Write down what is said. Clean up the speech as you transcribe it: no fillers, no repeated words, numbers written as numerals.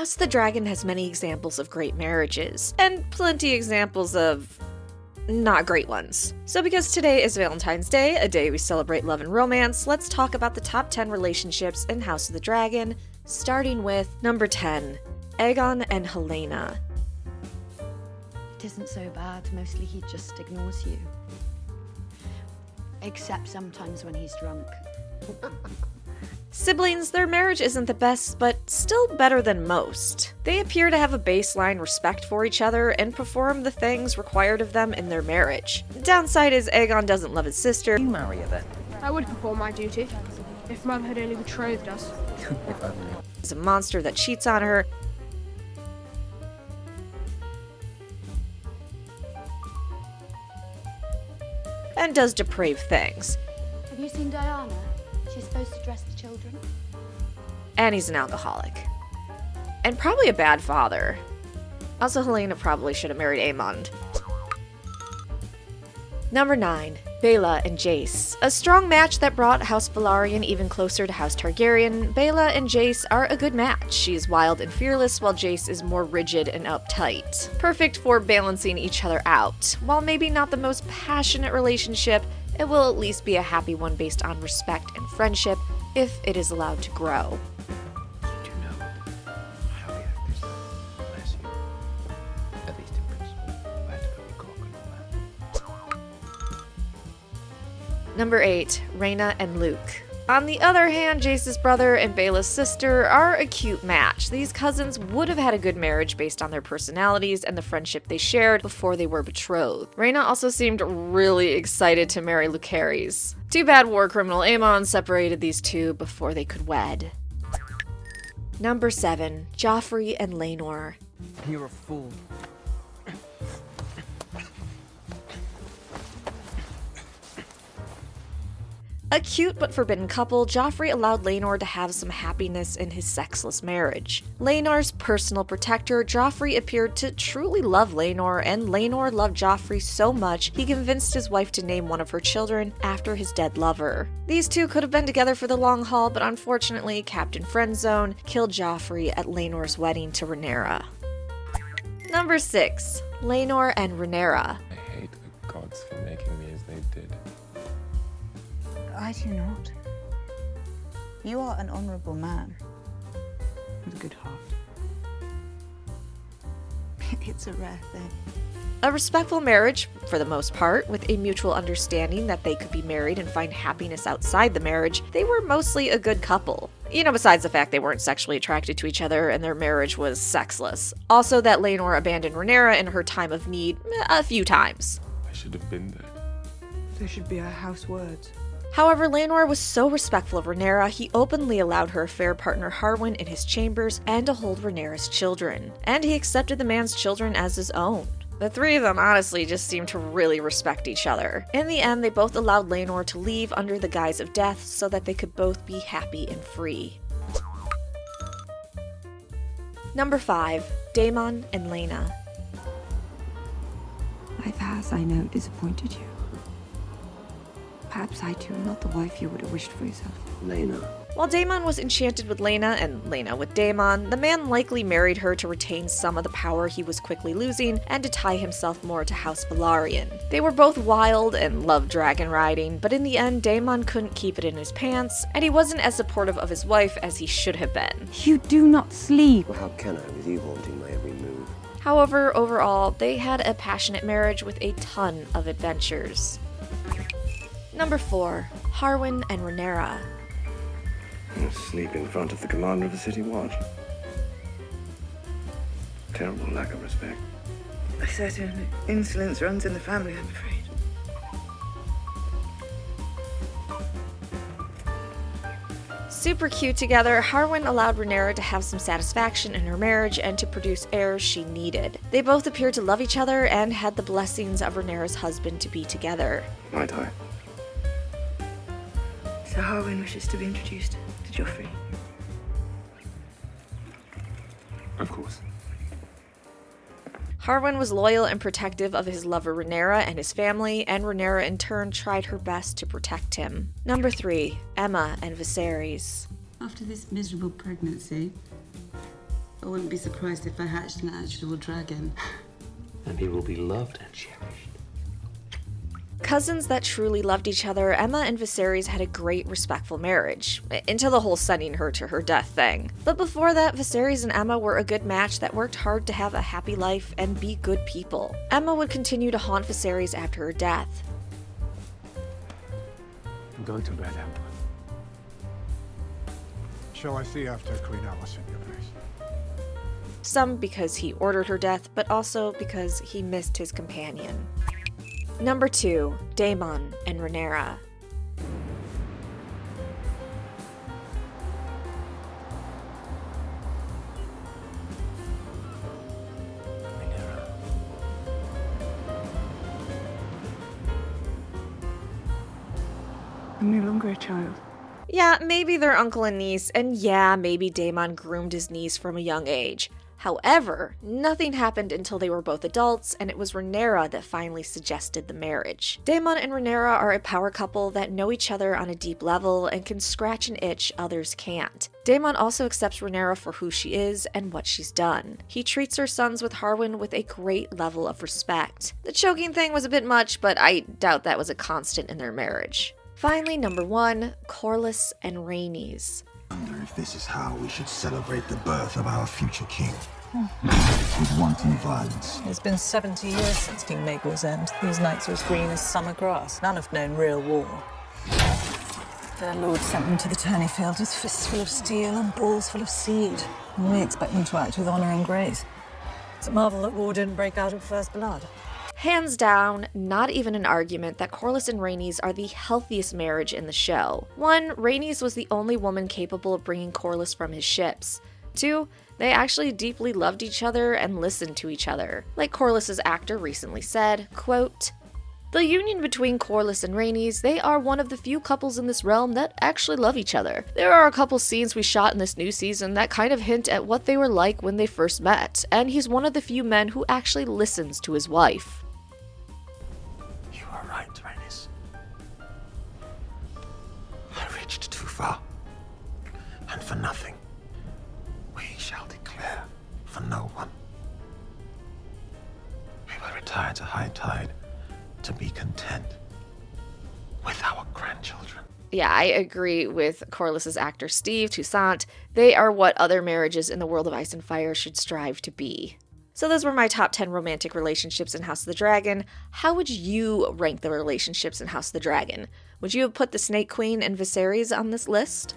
House of the Dragon has many examples of great marriages, and plenty examples of not great ones. So because today is Valentine's Day, a day we celebrate love and romance, let's talk about the top 10 relationships in House of the Dragon, starting with number 10, Aegon and Helaena. It isn't so bad, mostly he just ignores you. Except sometimes when he's drunk. Siblings, their marriage isn't the best, but still better than most. They appear to have a baseline respect for each other and perform the things required of them in their marriage. The downside is Aegon doesn't love his sister. You marry her then. I would perform my duty, if Mum had only betrothed us. He's a monster that cheats on her. And does depraved things. Have you seen Diana? She's supposed to dress the children. And he's an alcoholic. And probably a bad father. Also, Helaena probably should have married Aemond. Number 9. Baela and Jace. A strong match that brought House Velaryon even closer to House Targaryen, Baela and Jace are a good match. She is wild and fearless, while Jace is more rigid and uptight. Perfect for balancing each other out. While maybe not the most passionate relationship, it will at least be a happy one based on respect and friendship, if it is allowed to grow. You do know how the actors bless you. At least in principle. I had to put your cock and all that. Number 8. Rhaena and Luke. On the other hand, Jace's brother and Baela's sister are a cute match. These cousins would have had a good marriage based on their personalities and the friendship they shared before they were betrothed. Rhaena also seemed really excited to marry Lucerys. Too bad war criminal Aemon separated these two before they could wed. Number 7. Joffrey and Laenor. You're a fool. A cute but forbidden couple, Joffrey allowed Laenor to have some happiness in his sexless marriage. Laenor's personal protector, Joffrey appeared to truly love Laenor, and Laenor loved Joffrey so much he convinced his wife to name one of her children after his dead lover. These two could have been together for the long haul, but unfortunately, Captain Friendzone killed Joffrey at Laenor's wedding to Rhaenyra. Number 6. Laenor and Rhaenyra. I hate the gods for making me as they did. I do not. You are an honourable man with a good heart. It's a rare thing. A respectful marriage, for the most part, with a mutual understanding that they could be married and find happiness outside the marriage, they were mostly a good couple. You know, besides the fact they weren't sexually attracted to each other and their marriage was sexless. Also that Laenor abandoned Rhaenyra in her time of need a few times. I should have been there. There should be our house words. However, Laenor was so respectful of Rhaenyra, he openly allowed her affair partner Harwin in his chambers and to hold Rhaenyra's children. And he accepted the man's children as his own. The three of them honestly just seemed to really respect each other. In the end, they both allowed Laenor to leave under the guise of death so that they could both be happy and free. Number 5. Daemon and Laena. Life has, I know, disappointed you. Perhaps I too am not the wife you would have wished for yourself. Laena. While Daemon was enchanted with Laena and Laena with Daemon, the man likely married her to retain some of the power he was quickly losing and to tie himself more to House Velaryon. They were both wild and loved dragon riding, but in the end, Daemon couldn't keep it in his pants, and he wasn't as supportive of his wife as he should have been. You do not sleep. Well, how can I with you haunting my every move? However, overall, they had a passionate marriage with a ton of adventures. Number 4. Harwin and Rhaenyra. Sleep in front of the commander of the city watch. Terrible lack of respect. A certain insolence runs in the family, I'm afraid. Super cute together, Harwin allowed Rhaenyra to have some satisfaction in her marriage and to produce heirs she needed. They both appeared to love each other and had the blessings of Rhaenyra's husband to be together. Might I? So Harwin wishes to be introduced to Joffrey. Of course. Harwin was loyal and protective of his lover Rhaenyra and his family, and Rhaenyra in turn tried her best to protect him. Number 3. Aemma and Viserys. After this miserable pregnancy, I wouldn't be surprised if I hatched an actual dragon. And he will be loved and cherished. Cousins that truly loved each other, Aemma and Viserys had a great, respectful marriage, until the whole sending her to her death thing. But before that, Viserys and Aemma were a good match that worked hard to have a happy life and be good people. Aemma would continue to haunt Viserys after her death. I'm going to bed, Emma. Shall I see after Queen Alicent, Your Grace? Some because he ordered her death, but also because he missed his companion. Number 2, Daemon and Rhaenyra. I'm no longer a child. Yeah, maybe they're uncle and niece, and yeah, maybe Daemon groomed his niece from a young age. However, nothing happened until they were both adults, and it was Rhaenyra that finally suggested the marriage. Daemon and Rhaenyra are a power couple that know each other on a deep level and can scratch an itch others can't. Daemon also accepts Rhaenyra for who she is and what she's done. He treats her sons with Harwin with a great level of respect. The choking thing was a bit much, but I doubt that was a constant in their marriage. Finally, number 1, Corlys and Rhaenys. I wonder if this is how we should celebrate the birth of our future king. With wanton violence. It's been 70 years since King Maegor's end. These nights are as green as summer grass. None have known real war. Their lord sent them to the tourney field with fists full of steel and balls full of seed. And we expect them to act with honor and grace. It's a marvel that war didn't break out of first blood. Hands down, not even an argument that Corlys and Rhaenys are the healthiest marriage in the show. 1, Rhaenys was the only woman capable of bringing Corlys from his ships. 2, they actually deeply loved each other and listened to each other. Like Corlys' actor recently said, quote, "The union between Corlys and Rhaenys, they are one of the few couples in this realm that actually love each other. There are a couple scenes we shot in this new season that kind of hint at what they were like when they first met, and he's one of the few men who actually listens to his wife." You are right, Rhaenys. I reached too far. And for nothing. We shall declare for no one. We will retire to high tide to be content with our grandchildren. Yeah, I agree with Corlys' actor Steve Toussaint. They are what other marriages in the world of Ice and Fire should strive to be. So those were my top 10 romantic relationships in House of the Dragon. How would you rank the relationships in House of the Dragon? Would you have put the Snake Queen and Viserys on this list?